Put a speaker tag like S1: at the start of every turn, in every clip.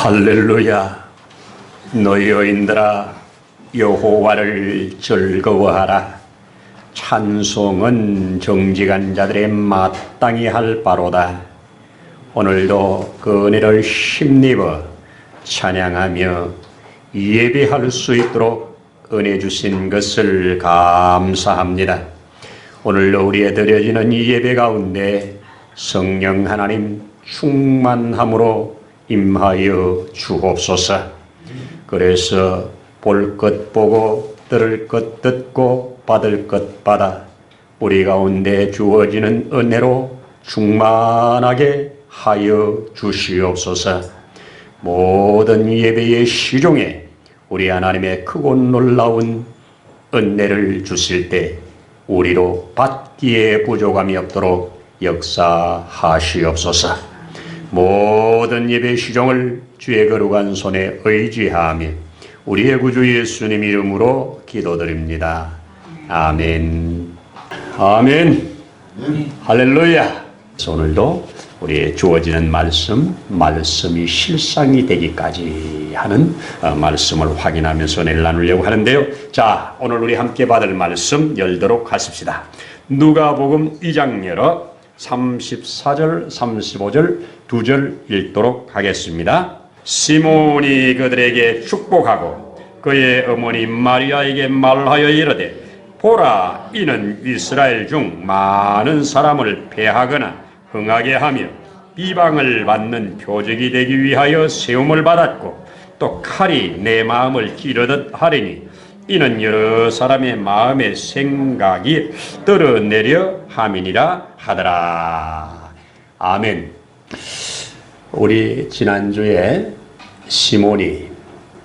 S1: 할렐루야. 너희 여인들아 여호와를 즐거워하라. 찬송은 정직한 자들의 마땅히 할 바로다. 오늘도 그 은혜를 힘입어 찬양하며 예배할 수 있도록 은혜 주신 것을 감사합니다. 오늘도 우리의 드려지는 이 예배 가운데 성령 하나님 충만함으로 임하여 주옵소서. 그래서 볼 것 보고 들을 것 듣고 받을 것 받아 우리 가운데 주어지는 은혜로 충만하게 하여 주시옵소서. 모든 예배의 시종에 우리 하나님의 크고 놀라운 은혜를 주실 때 우리로 받기에 부족함이 없도록 역사하시옵소서. 모든 예배 시종을 주의 거룩한 손에 의지하며 우리의 구주 예수님 이름으로 기도드립니다. 아멘. 아멘. 할렐루야. 오늘도 우리의 주어지는 말씀이 실상이 되기까지 하는 말씀을 확인하면서 은혜를 나누려고 하는데요. 자, 오늘 우리 함께 받을 말씀 열도록 하십시다. 누가복음 2장 열어 34절, 35절, 2절 읽도록 하겠습니다. 시몬이 그들에게 축복하고 그의 어머니 마리아에게 말하여 이르되 보라, 이는 이스라엘 중 많은 사람을 패하거나 흥하게 하며 비방을 받는 표적이 되기 위하여 세움을 받았고 또 칼이 내 마음을 찌르듯 하리니 이는 여러 사람의 마음의 생각이 떨어내려 함이니라 하더라. 아멘. 우리 지난주에 시몬이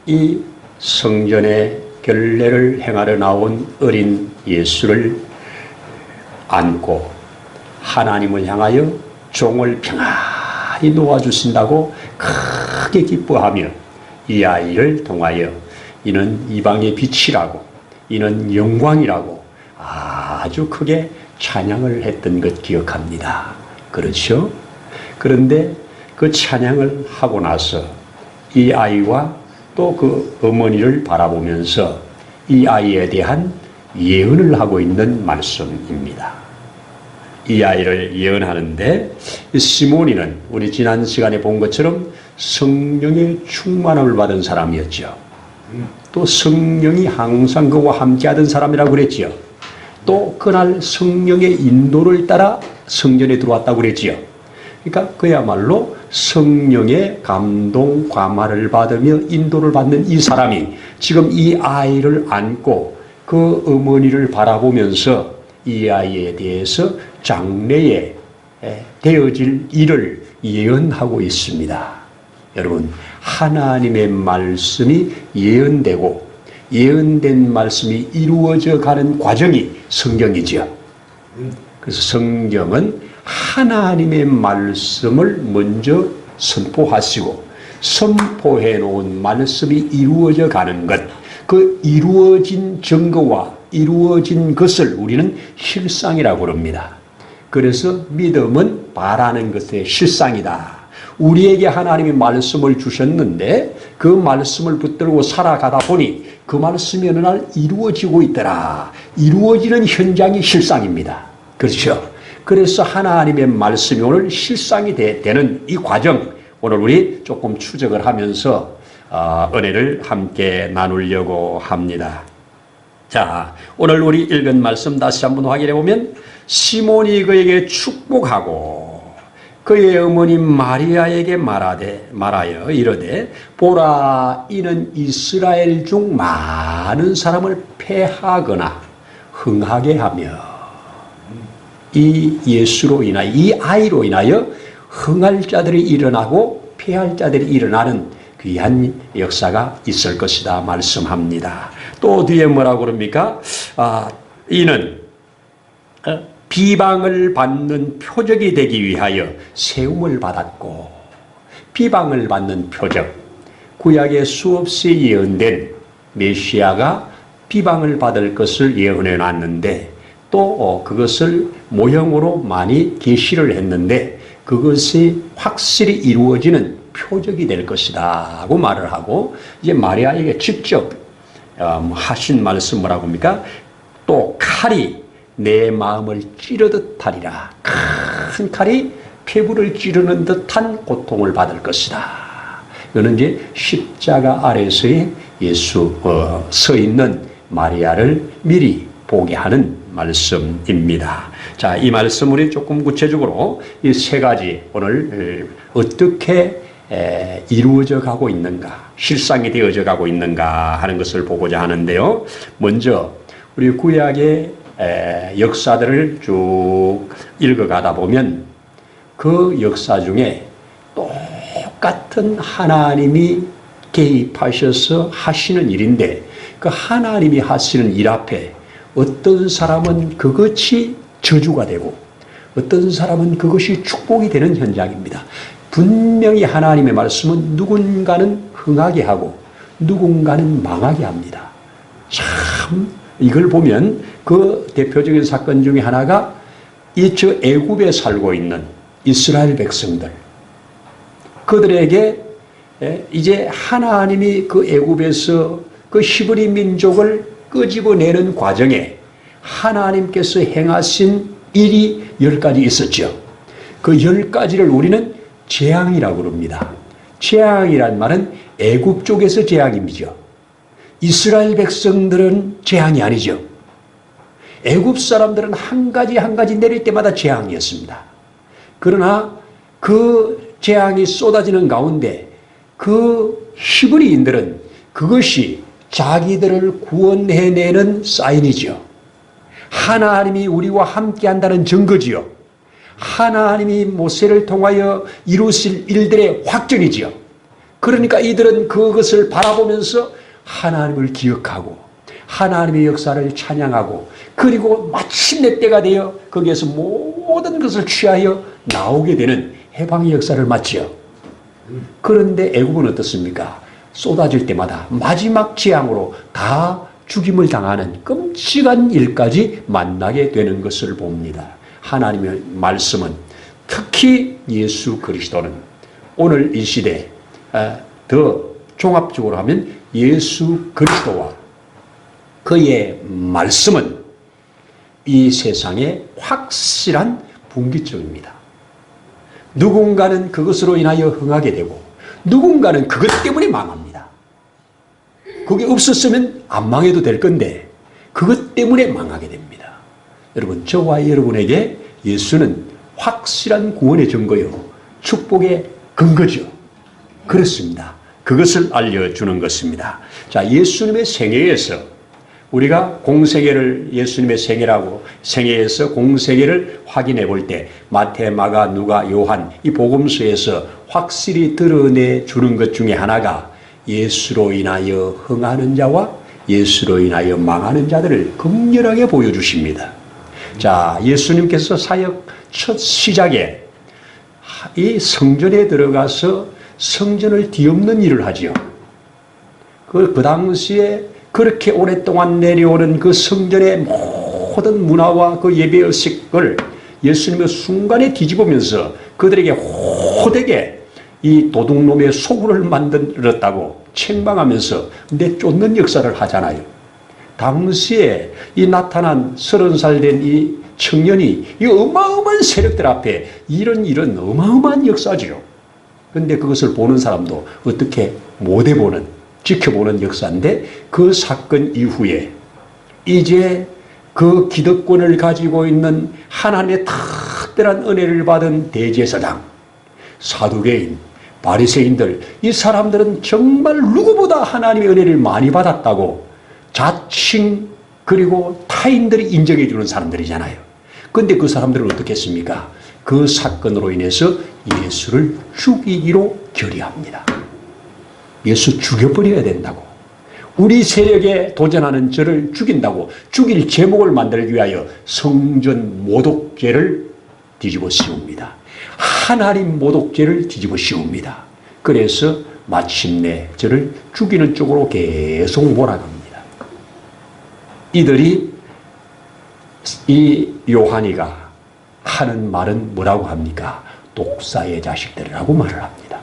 S1: 이 성전의 결례를 행하러 나온 어린 예수를 안고 하나님을 향하여 종을 평안히 놓아주신다고 크게 기뻐하며 이 아이를 통하여 이는 이방의 빛이라고, 이는 영광이라고 아주 크게 찬양을 했던 것 기억합니다. 그렇죠? 그런데 그 찬양을 하고 나서 이 아이와 또 그 어머니를 바라보면서 이 아이에 대한 예언을 하고 있는 말씀입니다. 이 아이를 예언하는데 시몬이는 우리 지난 시간에 본 것처럼 성령의 충만함을 받은 사람이었죠. 또 성령이 항상 그와 함께하던 사람이라고 그랬지요. 또 그날 성령의 인도를 따라 성전에 들어왔다고 그랬지요. 그러니까 그야말로 성령의 감동, 감화를 받으며 인도를 받는 이 사람이 지금 이 아이를 안고 그 어머니를 바라보면서 이 아이에 대해서 장래에 되어질 일을 예언하고 있습니다. 여러분, 하나님의 말씀이 예언되고 예언된 말씀이 이루어져 가는 과정이 성경이죠. 그래서 성경은 하나님의 말씀을 먼저 선포하시고 선포해 놓은 말씀이 이루어져 가는 것, 그 이루어진 증거와 이루어진 것을 우리는 실상이라고 합니다. 그래서 믿음은 바라는 것의 실상이다. 우리에게 하나님이 말씀을 주셨는데 그 말씀을 붙들고 살아가다 보니 그 말씀이 어느 날 이루어지고 있더라. 이루어지는 현장이 실상입니다. 그렇죠? 그래서 하나님의 말씀이 오늘 실상이 되는 이 과정, 오늘 우리 조금 추적을 하면서 은혜를 함께 나누려고 합니다. 자, 오늘 우리 읽은 말씀 다시 한번 확인해 보면 시몬이 그에게 축복하고 그의 어머니 마리아에게 말하여 이르되 보라, 이는 이스라엘 중 많은 사람을 패하거나 흥하게 하며 이 예수로 인하여, 이 아이로 인하여 흥할 자들이 일어나고 패할 자들이 일어나는 귀한 역사가 있을 것이다 말씀합니다. 또 뒤에 뭐라고 그럽니까? 이는 비방을 받는 표적이 되기 위하여 세움을 받았고, 비방을 받는 표적, 구약에 수없이 예언된 메시아가 비방을 받을 것을 예언해 놨는데 또 그것을 모형으로 많이 계시를 했는데 그것이 확실히 이루어지는 표적이 될 것이다 하고 말을 하고, 이제 마리아에게 직접 하신 말씀 뭐라고 합니까? 또 칼이 내 마음을 찌르듯 하리라. 큰 칼이 폐부를 찌르는 듯한 고통을 받을 것이다. 이거는 이제 십자가 아래서의 예수 서 있는 마리아를 미리 보게 하는 말씀입니다. 자, 이 말씀을 조금 구체적으로 이 세 가지 오늘 어떻게 이루어져 가고 있는가, 실상이 되어져 가고 있는가 하는 것을 보고자 하는데요. 먼저 우리 구약의 역사들을 쭉 읽어가다 보면 그 역사 중에 똑같은 하나님이 개입하셔서 하시는 일인데, 그 하나님이 하시는 일 앞에 어떤 사람은 그것이 저주가 되고 어떤 사람은 그것이 축복이 되는 현장입니다. 분명히 하나님의 말씀은 누군가는 흥하게 하고 누군가는 망하게 합니다. 참 이걸 보면 그 대표적인 사건 중에 하나가 이 저 애굽에 살고 있는 이스라엘 백성들, 그들에게 이제 하나님이 그 애굽에서 그 히브리 민족을 끄집어내는 과정에 하나님께서 행하신 일이 10가지 있었죠. 그 10가지를 우리는 재앙이라고 그럽니다. 재앙이란 말은 애굽 쪽에서 재앙이죠. 이스라엘 백성들은 재앙이 아니죠. 애굽 사람들은 한 가지 한 가지 내릴 때마다 재앙이었습니다. 그러나 그 재앙이 쏟아지는 가운데 그 히브리인들은 그것이 자기들을 구원해내는 사인이죠. 하나님이 우리와 함께한다는 증거지요. 하나님이 모세를 통하여 이루실 일들의 확증이지요. 그러니까 이들은 그것을 바라보면서 하나님을 기억하고 하나님의 역사를 찬양하고, 그리고 마침내 때가 되어 거기에서 모든 것을 취하여 나오게 되는 해방의 역사를 맞지요. 그런데 애굽은 어떻습니까? 쏟아질 때마다 마지막 재앙으로 다 죽임을 당하는 끔찍한 일까지 만나게 되는 것을 봅니다. 하나님의 말씀은, 특히 예수 그리스도는 오늘 이 시대 더 종합적으로 하면 예수 그리스도와 그의 말씀은 이 세상의 확실한 분기점입니다. 누군가는 그것으로 인하여 흥하게 되고 누군가는 그것 때문에 망합니다. 그게 없었으면 안 망해도 될 건데 그것 때문에 망하게 됩니다. 여러분, 저와 여러분에게 예수는 확실한 구원의 증거요, 축복의 근거죠. 그렇습니다. 그것을 알려주는 것입니다. 자, 예수님의 생애에서 우리가 공생애를, 예수님의 생애라고, 생애에서 공생애를 확인해 볼 때 마태, 마가, 누가, 요한 이 복음서에서 확실히 드러내 주는 것 중에 하나가 예수로 인하여 흥하는 자와 예수로 인하여 망하는 자들을 극렬하게 보여주십니다. 자, 예수님께서 사역 첫 시작에 이 성전에 들어가서 성전을 뒤엎는 일을 하지요. 그 당시에 그렇게 오랫동안 내려오는 그 성전의 모든 문화와 그 예배의식을 예수님의 순간에 뒤집으면서 그들에게 호되게 이 도둑놈의 소굴을 만들었다고 책망하면서 내쫓는 역사를 하잖아요. 당시에 이 나타난 30살 된 이 청년이 이 어마어마한 세력들 앞에 이런 어마어마한 역사지요. 그런데 그것을 보는 사람도 어떻게 못해보는, 지켜보는 역사인데, 그 사건 이후에 이제 그 기득권을 가지고 있는 하나님의 특별한 은혜를 받은 대제사장, 사두개인, 바리새인들, 이 사람들은 정말 누구보다 하나님의 은혜를 많이 받았다고 자칭, 그리고 타인들이 인정해 주는 사람들이잖아요. 그런데 그 사람들은 어떻게 했습니까? 그 사건으로 인해서 예수를 죽이기로 결의합니다. 예수 죽여버려야 된다고, 우리 세력에 도전하는 저를 죽인다고, 죽일 제목을 만들기 위하여 성전 모독죄를 뒤집어 씌웁니다. 하나님 모독죄를 뒤집어 씌웁니다. 그래서 마침내 저를 죽이는 쪽으로 계속 몰아갑니다. 이들이, 이 요한이가 하는 말은 뭐라고 합니까? 독사의 자식들이라고 말을 합니다.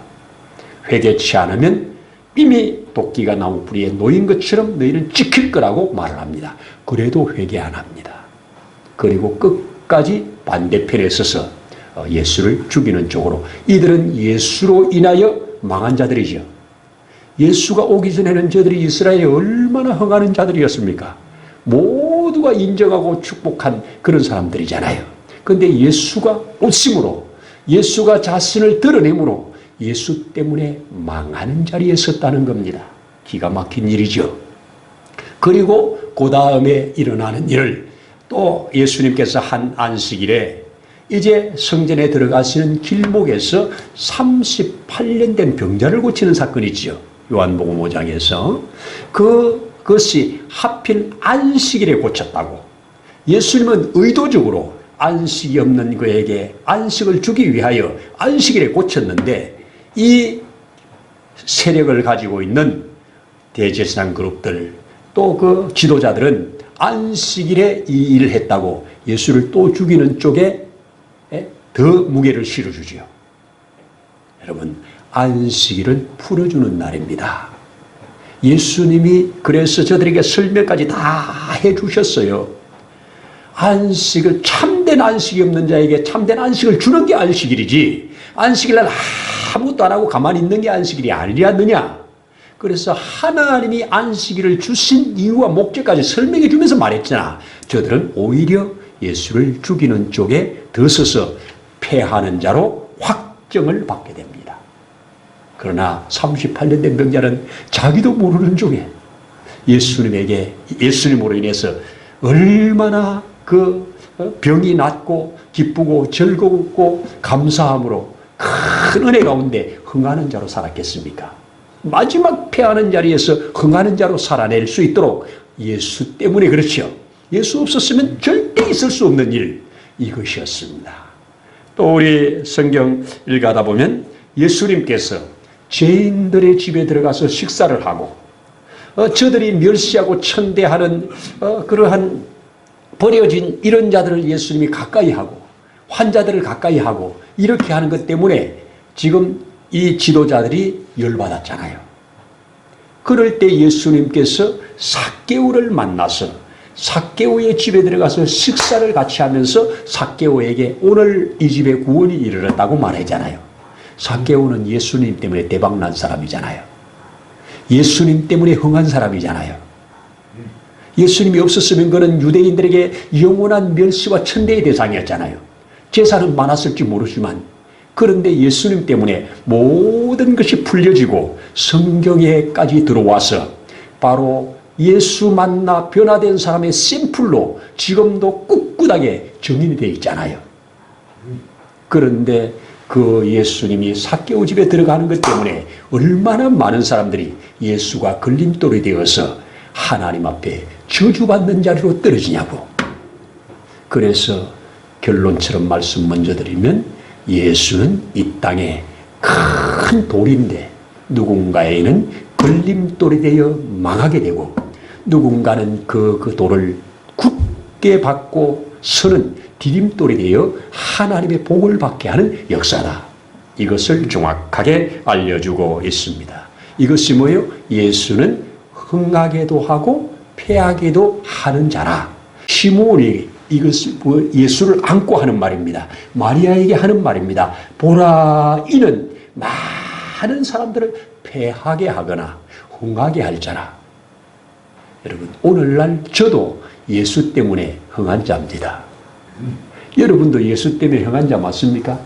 S1: 회개치 않으면 이미 도끼가 나무 뿌리에 놓인 것처럼 너희는 찍힐 거라고 말을 합니다. 그래도 회개 안 합니다. 그리고 끝까지 반대편에 서서 예수를 죽이는 쪽으로. 이들은 예수로 인하여 망한 자들이죠. 예수가 오기 전에는 저들이 이스라엘에 얼마나 흥하는 자들이었습니까? 모두가 인정하고 축복한 그런 사람들이잖아요. 그런데 예수가 오심으로, 예수가 자신을 드러내므로 예수 때문에 망하는 자리에 섰다는 겁니다. 기가 막힌 일이죠. 그리고 그 다음에 일어나는 일을 또 예수님께서 한 안식일에 이제 성전에 들어가시는 길목에서 38년 된 병자를 고치는 사건이 있죠. 요한복음 5장에서. 그것이 하필 안식일에 고쳤다고. 예수님은 의도적으로 안식이 없는 그에게 안식을 주기 위하여 안식일에 고쳤는데, 이 세력을 가지고 있는 대제사장 그룹들 또 그 지도자들은 안식일에 이 일을 했다고 예수를 또 죽이는 쪽에 더 무게를 실어주지요. 여러분, 안식일은 풀어주는 날입니다. 예수님이 그래서 저들에게 설명까지 다 해주셨어요. 안식을, 참된 안식이 없는 자에게 참된 안식을 주는 게 안식일이지, 안식일날 아무것도 안 하고 가만히 있는 게 안식일이 아니었느냐. 그래서 하나님이 안식일을 주신 이유와 목적까지 설명해 주면서 말했잖아. 저들은 오히려 예수를 죽이는 쪽에 더 서서 패하는 자로 확정을 받게 됩니다. 그러나 38년 된 병자는 자기도 모르는 쪽에 예수님으로 인해서 얼마나 그 병이 낫고 기쁘고 즐겁고 감사함으로 큰 은혜 가운데 흥하는 자로 살았겠습니까? 마지막 패하는 자리에서 흥하는 자로 살아낼 수 있도록 예수 때문에 그렇죠. 예수 없었으면 절대 있을 수 없는 일, 이것이었습니다. 또 우리 성경 읽어가다 보면 예수님께서 죄인들의 집에 들어가서 식사를 하고 저들이 멸시하고 천대하는 그러한 버려진 이런 자들을 예수님이 가까이 하고 환자들을 가까이 하고 이렇게 하는 것 때문에 지금 이 지도자들이 열받았잖아요. 그럴 때 예수님께서 삭개오를 만나서 삭개오의 집에 들어가서 식사를 같이 하면서 삭개오에게 오늘 이 집에 구원이 이르렀다고 말하잖아요. 삭개오는 예수님 때문에 대박난 사람이잖아요. 예수님 때문에 흥한 사람이잖아요. 예수님이 없었으면 그는 유대인들에게 영원한 멸시와 천대의 대상이었잖아요. 재산은 많았을지 모르지만, 그런데 예수님 때문에 모든 것이 풀려지고 성경에까지 들어와서 바로 예수 만나 변화된 사람의 샘플로 지금도 꿋꿋하게 정인이 되어 있잖아요. 그런데 그 예수님이 삭개오 집에 들어가는 것 때문에 얼마나 많은 사람들이 예수가 걸림돌이 되어서 하나님 앞에 저주받는 자리로 떨어지냐고. 그래서 결론처럼 말씀 먼저 드리면, 예수는 이 땅에 큰 돌인데 누군가에는 걸림돌이 되어 망하게 되고, 누군가는 그 돌을 굳게 받고 서는 디딤돌이 되어 하나님의 복을 받게 하는 역사다. 이것을 정확하게 알려주고 있습니다. 이것이 뭐예요? 예수는 흥하게도 하고 패하게도 하는 자라. 시므온이 이것을 예수를 안고 하는 말입니다. 마리아에게 하는 말입니다. 보라, 이는 많은 사람들을 패하게 하거나 흥하게 할 자라. 여러분, 오늘날 저도 예수 때문에 흥한 자입니다. 여러분도 예수 때문에 흥한 자 맞습니까?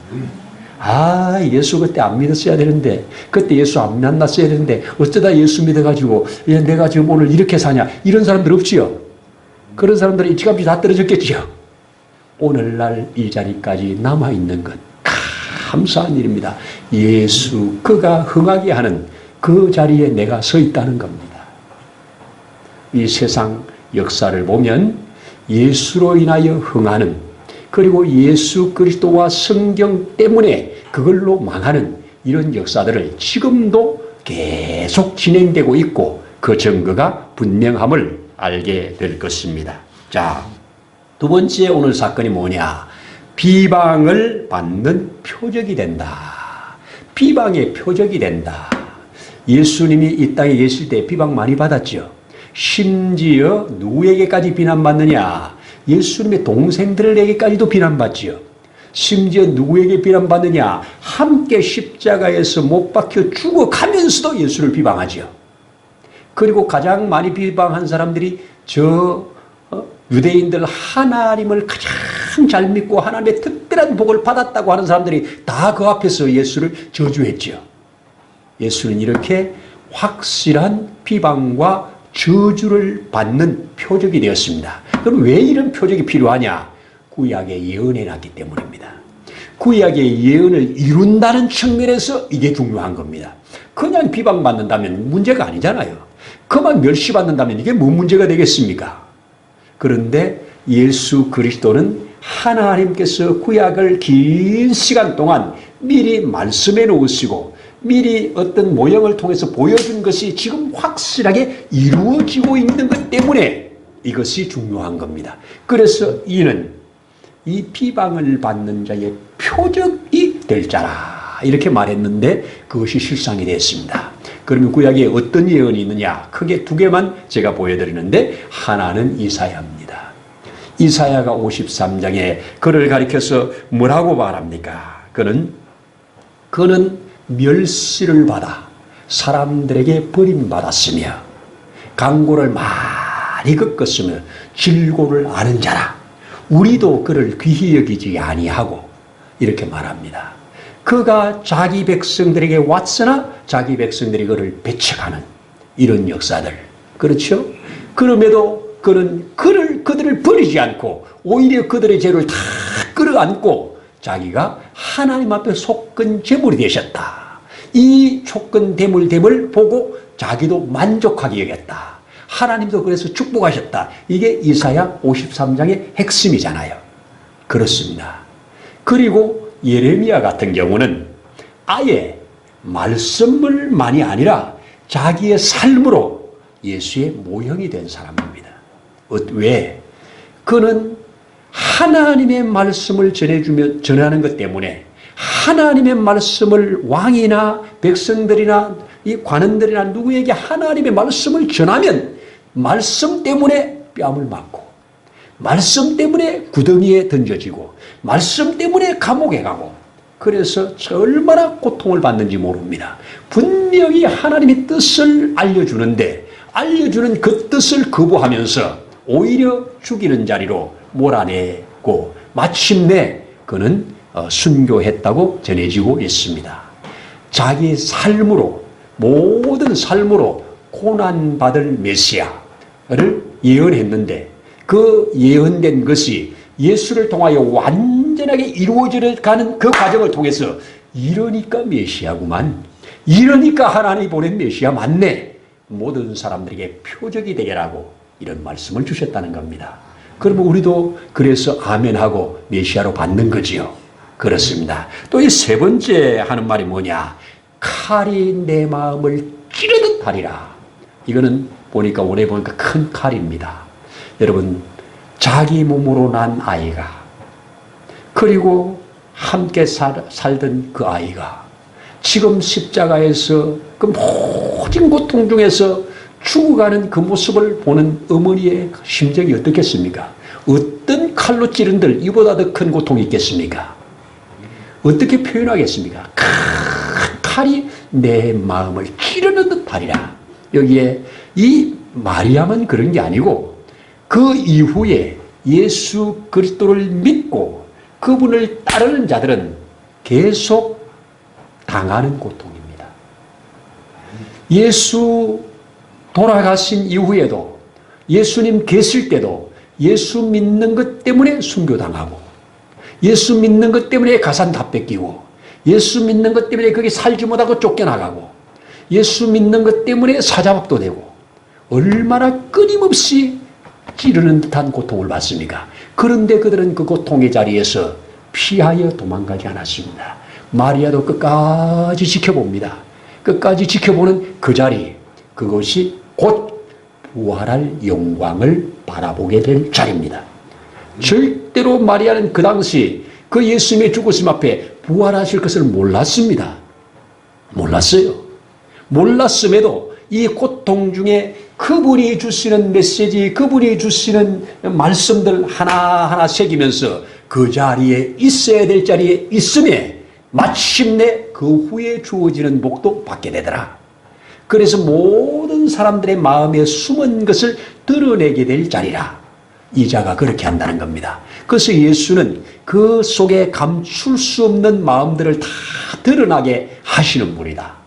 S1: 예수 그때 안 믿었어야 되는데, 그때 예수 안 만났어야 되는데, 어쩌다 예수 믿어가지고 내가 지금 오늘 이렇게 사냐, 이런 사람들 없지요? 그런 사람들이 지갑이 다 떨어졌겠지요? 오늘날 이 자리까지 남아있는 것 감사한 일입니다. 예수, 그가 흥하게 하는 그 자리에 내가 서 있다는 겁니다. 이 세상 역사를 보면 예수로 인하여 흥하는, 그리고 예수 그리스도와 성경 때문에 그걸로 망하는 이런 역사들을 지금도 계속 진행되고 있고, 그 증거가 분명함을 알게 될 것입니다. 자, 두 번째 오늘 사건이 뭐냐? 비방을 받는 표적이 된다. 비방의 표적이 된다. 예수님이 이 땅에 계실 때 비방 많이 받았죠. 심지어 누구에게까지 비난받느냐? 예수님의 동생들에게까지도 비난받지요. 심지어 누구에게 비난받느냐? 함께 십자가에서 못 박혀 죽어가면서도 예수를 비방하지요. 그리고 가장 많이 비방한 사람들이 유대인들 하나님을 가장 잘 믿고 하나님의 특별한 복을 받았다고 하는 사람들이 다 그 앞에서 예수를 저주했지요. 예수는 이렇게 확실한 비방과 저주를 받는 표적이 되었습니다. 그럼 왜 이런 표적이 필요하냐? 구약에 예언해놨기 때문입니다. 구약의 예언을 이룬다는 측면에서 이게 중요한 겁니다. 그냥 비방받는다면 문제가 아니잖아요. 그만 멸시받는다면 이게 뭔 문제가 되겠습니까? 그런데 예수 그리스도는 하나님께서 구약을 긴 시간 동안 미리 말씀해 놓으시고 미리 어떤 모형을 통해서 보여준 것이 지금 확실하게 이루어지고 있는 것 때문에 이것이 중요한 겁니다. 그래서 이는 이 비방을 받는 자의 표적이 될 자라 이렇게 말했는데 그것이 실상이 됐습니다. 그러면 구약에 어떤 예언이 있느냐? 크게 두 개만 제가 보여드리는데 하나는 이사야입니다. 이사야가 53장에 그를 가리켜서 뭐라고 말합니까? 그는 멸시를 받아 사람들에게 버림받았으며 강고를 많이 겪었으며 질고를 아는 자라. 우리도 그를 귀히 여기지 아니하고 이렇게 말합니다. 그가 자기 백성들에게 왔으나 자기 백성들이 그를 배척하는 이런 역사들. 그렇죠? 그럼에도 그는 그들을 버리지 않고 오히려 그들의 죄를 다 끌어안고 자기가 하나님 앞에 속건 제물이 되셨다. 이 속건 됨을 보고 자기도 만족하게 여겼다. 하나님도 그래서 축복하셨다. 이게 이사야 53장의 핵심이잖아요. 그렇습니다. 그리고 예레미야 같은 경우는 아예 말씀을만이 아니라 자기의 삶으로 예수의 모형이 된 사람입니다. 왜? 그는 하나님의 말씀을 전하는 것 때문에 하나님의 말씀을 왕이나 백성들이나 이 관원들이나 누구에게 하나님의 말씀을 전하면 말씀 때문에 뺨을 맞고 말씀 때문에 구덩이에 던져지고 말씀 때문에 감옥에 가고 그래서 얼마나 고통을 받는지 모릅니다. 분명히 하나님의 뜻을 알려주는데 알려주는 그 뜻을 거부하면서 오히려 죽이는 자리로 몰아내고 마침내 그는 순교했다고 전해지고 있습니다. 자기 삶으로 모든 삶으로 고난받을 메시아를 예언했는데 그 예언된 것이 예수를 통하여 완전하게 이루어져 가는 그 과정을 통해서 이러니까 메시아구만. 이러니까 하나님이 보낸 메시아 맞네. 모든 사람들에게 표적이 되게라고 이런 말씀을 주셨다는 겁니다. 그러면 우리도 그래서 아멘하고 메시아로 받는 거지요. 그렇습니다. 또 이 세 번째 하는 말이 뭐냐? 칼이 내 마음을 찌르듯 하리라. 이거는 보니까 오래 보니까 큰 칼입니다. 여러분 자기 몸으로 난 아이가 그리고 함께 살던 그 아이가 지금 십자가에서 그 모든 고통 중에서 죽어가는 그 모습을 보는 어머니의 심정이 어떻겠습니까? 어떤 칼로 찌른들 이보다 더 큰 고통이 있겠습니까? 어떻게 표현하겠습니까? 칼이 내 마음을 찌르는 듯 하리라. 여기에 이 마리암은 그런 게 아니고 그 이후에 예수 그리스도를 믿고 그분을 따르는 자들은 계속 당하는 고통입니다. 예수 돌아가신 이후에도 예수님 계실 때도 예수 믿는 것 때문에 순교당하고 예수 믿는 것 때문에 가산 다 뺏기고 예수 믿는 것 때문에 거기 살지 못하고 쫓겨나가고 예수 믿는 것 때문에 사자박도 되고 얼마나 끊임없이 찌르는 듯한 고통을 받습니까? 그런데 그들은 그 고통의 자리에서 피하여 도망가지 않았습니다. 마리아도 끝까지 지켜봅니다. 끝까지 지켜보는 그 자리, 그것이 곧 부활할 영광을 바라보게 될 자리입니다. 절대로 마리아는 그 당시 그 예수님의 죽으심 앞에 부활하실 것을 몰랐습니다. 몰랐어요. 몰랐음에도 이 고통 중에 그분이 주시는 메시지, 그분이 주시는 말씀들 하나하나 새기면서 그 자리에 있어야 될 자리에 있음에 마침내 그 후에 주어지는 복도 받게 되더라. 그래서 모든 사람들의 마음에 숨은 것을 드러내게 될 자리라. 이 자가 그렇게 한다는 겁니다. 그래서 예수는 그 속에 감출 수 없는 마음들을 다 드러나게 하시는 분이다.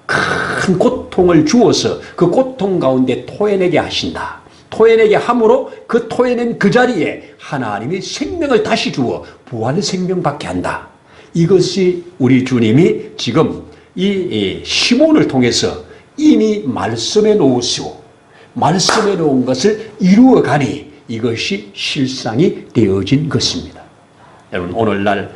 S1: 큰 고통을 주어서 그 고통 가운데 토해내게 하신다. 토해내게 함으로 그 토해낸 그 자리에 하나님이 생명을 다시 주어 부활 생명 받게 한다. 이것이 우리 주님이 지금 이 시몬을 통해서 이미 말씀해 놓으시고 말씀해 놓은 것을 이루어 가니 이것이 실상이 되어진 것입니다. 여러분 오늘날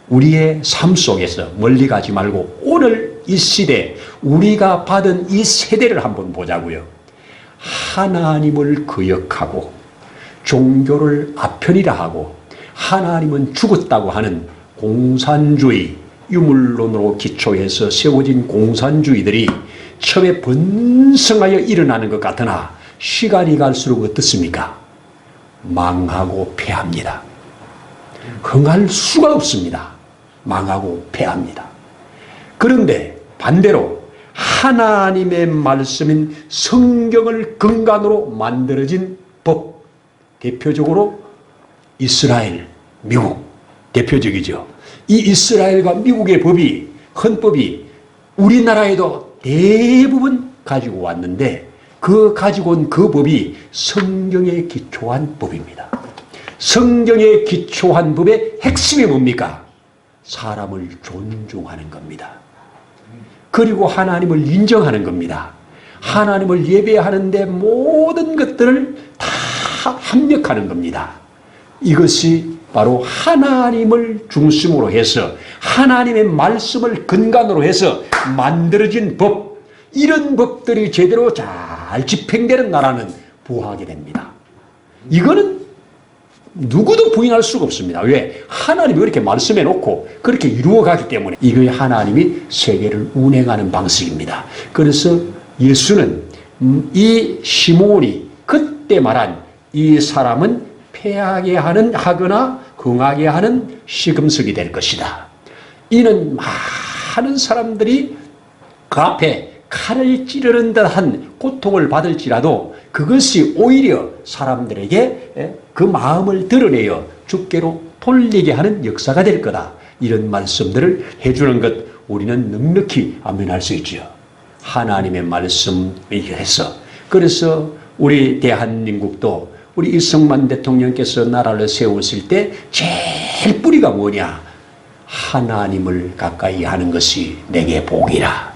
S1: 우리의 삶 속에서 멀리 가지 말고 오늘 이 시대 우리가 받은 이 세대를 한번 보자고요. 하나님을 거역하고 종교를 아편이라 하고 하나님은 죽었다고 하는 공산주의, 유물론으로 기초해서 세워진 공산주의들이 처음에 번성하여 일어나는 것 같으나 시간이 갈수록 어떻습니까? 망하고 패합니다. 흥할 수가 없습니다. 망하고 패합니다. 그런데 반대로 하나님의 말씀인 성경을 근간으로 만들어진 법, 대표적으로 이스라엘, 미국 대표적이죠. 이 이스라엘과 미국의 법이, 헌법이 우리나라에도 대부분 가지고 왔는데 그 가지고 온 그 법이 성경에 기초한 법입니다. 성경에 기초한 법의 핵심이 뭡니까? 사람을 존중하는 겁니다. 그리고 하나님을 인정하는 겁니다. 하나님을 예배하는데 모든 것들을 다 합력하는 겁니다. 이것이 바로 하나님을 중심으로 해서 하나님의 말씀을 근간으로 해서 만들어진 법, 이런 법들이 제대로 잘 집행되는 나라는 부하게 됩니다. 이거는 누구도 부인할 수가 없습니다. 왜? 하나님이 그렇게 말씀해 놓고 그렇게 이루어가기 때문에 이게 하나님이 세계를 운행하는 방식입니다. 그래서 예수는 이 시몬이 그때 말한 이 사람은 패하게 하거나 흥하게 하는 시금석이 될 것이다. 이는 많은 사람들이 그 앞에 칼을 찌르는 듯한 고통을 받을지라도 그것이 오히려 사람들에게 그 마음을 드러내어 주께로 돌리게 하는 역사가 될 거다. 이런 말씀들을 해주는 것 우리는 넉넉히 아멘할 수 있죠. 하나님의 말씀에 해서 그래서 우리 대한민국도 우리 이승만 대통령께서 나라를 세우실 때 제일 뿌리가 뭐냐? 하나님을 가까이 하는 것이 내게 복이라.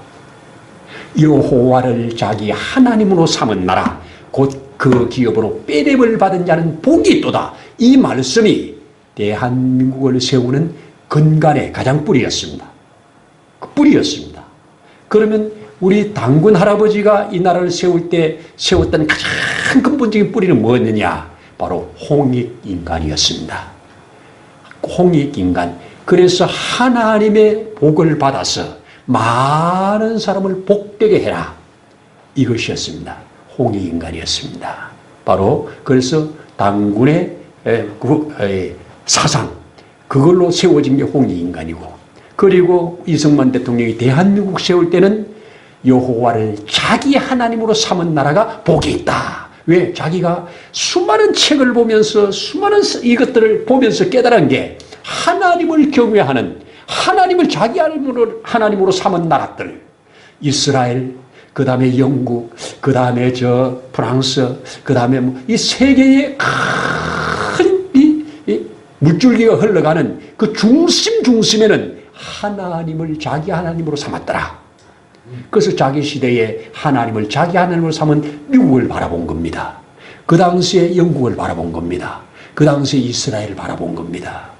S1: 여호와를 자기 하나님으로 삼은 나라 곧 그 기업으로 빼냄을 받은 자는 복이 있도다. 이 말씀이 대한민국을 세우는 근간의 가장 뿌리였습니다. 그 뿌리였습니다. 그러면 우리 당군 할아버지가 이 나라를 세울 때 세웠던 가장 근본적인 뿌리는 뭐였느냐? 바로 홍익인간이었습니다. 홍익인간. 그래서 하나님의 복을 받아서 많은 사람을 복되게 해라. 이것이었습니다. 홍익인간이었습니다. 바로 그래서 당군의 사상, 그걸로 세워진 게 홍익인간이고, 그리고 이승만 대통령이 대한민국 세울 때는 여호와를 자기 하나님으로 삼은 나라가 복이 있다. 왜? 자기가 수많은 책을 보면서 수많은 이것들을 보면서 깨달은 게 하나님을 경외하는, 하나님을 자기 하나님으로 삼은 나라들, 이스라엘, 그 다음에 영국, 그 다음에 프랑스, 그 다음에 이 세계의 큰 이 물줄기가 흘러가는 그 중심에는 하나님을 자기 하나님으로 삼았더라. 그래서 자기 시대에 하나님을 자기 하나님으로 삼은 미국을 바라본 겁니다. 그 당시에 영국을 바라본 겁니다. 그 당시에 이스라엘을 바라본 겁니다.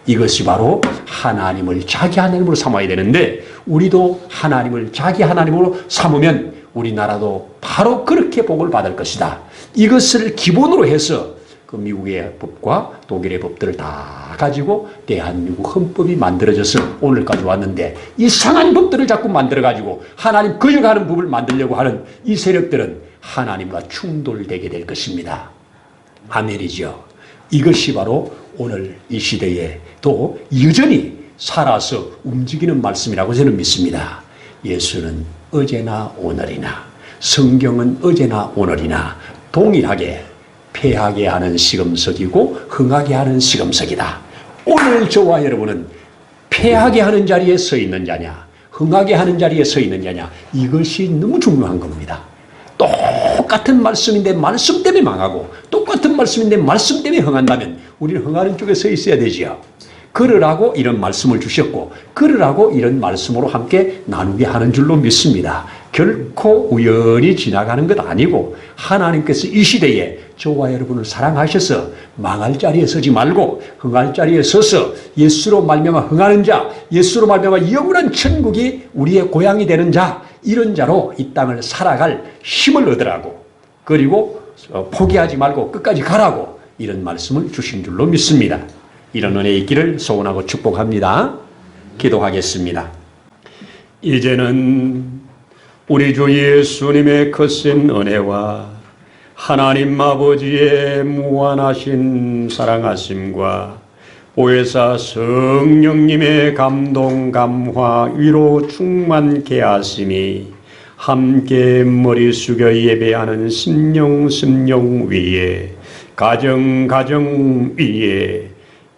S1: 이것이 바로 하나님을 자기 하나님으로 삼아야 되는데 우리도 하나님을 자기 하나님으로 삼으면 우리나라도 바로 그렇게 복을 받을 것이다. 이것을 기본으로 해서 그 미국의 법과 독일의 법들을 다 가지고 대한민국 헌법이 만들어져서 오늘까지 왔는데, 이상한 법들을 자꾸 만들어가지고 하나님 거역하는 법을 만들려고 하는 이 세력들은 하나님과 충돌되게 될 것입니다. 아멘이죠. 이것이 바로 오늘 이 시대에 또 여전히 살아서 움직이는 말씀이라고 저는 믿습니다. 예수는 어제나 오늘이나, 성경은 어제나 오늘이나 동일하게 패하게 하는 시금석이고 흥하게 하는 시금석이다. 오늘 저와 여러분은 패하게 하는 자리에 서 있는 자냐, 흥하게 하는 자리에 서 있는 자냐, 이것이 너무 중요한 겁니다. 똑같은 말씀인데 말씀 때문에 망하고, 똑같은 말씀인데 말씀 때문에 흥한다면 우리는 흥하는 쪽에 서 있어야 되지요. 그러라고 이런 말씀을 주셨고, 그러라고 이런 말씀으로 함께 나누게 하는 줄로 믿습니다. 결코 우연히 지나가는 것 아니고, 하나님께서 이 시대에 저와 여러분을 사랑하셔서 망할 자리에 서지 말고 흥할 자리에 서서 예수로 말미암아 흥하는 자, 예수로 말미암아 영원한 천국이 우리의 고향이 되는 자, 이런 자로 이 땅을 살아갈 힘을 얻으라고, 그리고 포기하지 말고 끝까지 가라고 이런 말씀을 주신 줄로 믿습니다. 이런 은혜 있기를 소원하고 축복합니다. 기도하겠습니다. 이제는 우리 주 예수님의 거센 은혜와 하나님 아버지의 무한하신 사랑하심과 보혜사 성령님의 감동, 감화, 위로 충만케 하심이 함께 머리 숙여 예배하는 심령 위에, 가정 위에,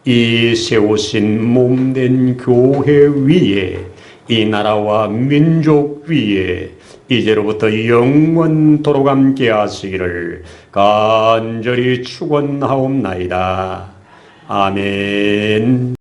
S1: 이 세우신 몸된 교회 위에, 이 나라와 민족 위에 이제로부터 영원토록 함께 하시기를 간절히 축원하옵나이다. 아멘.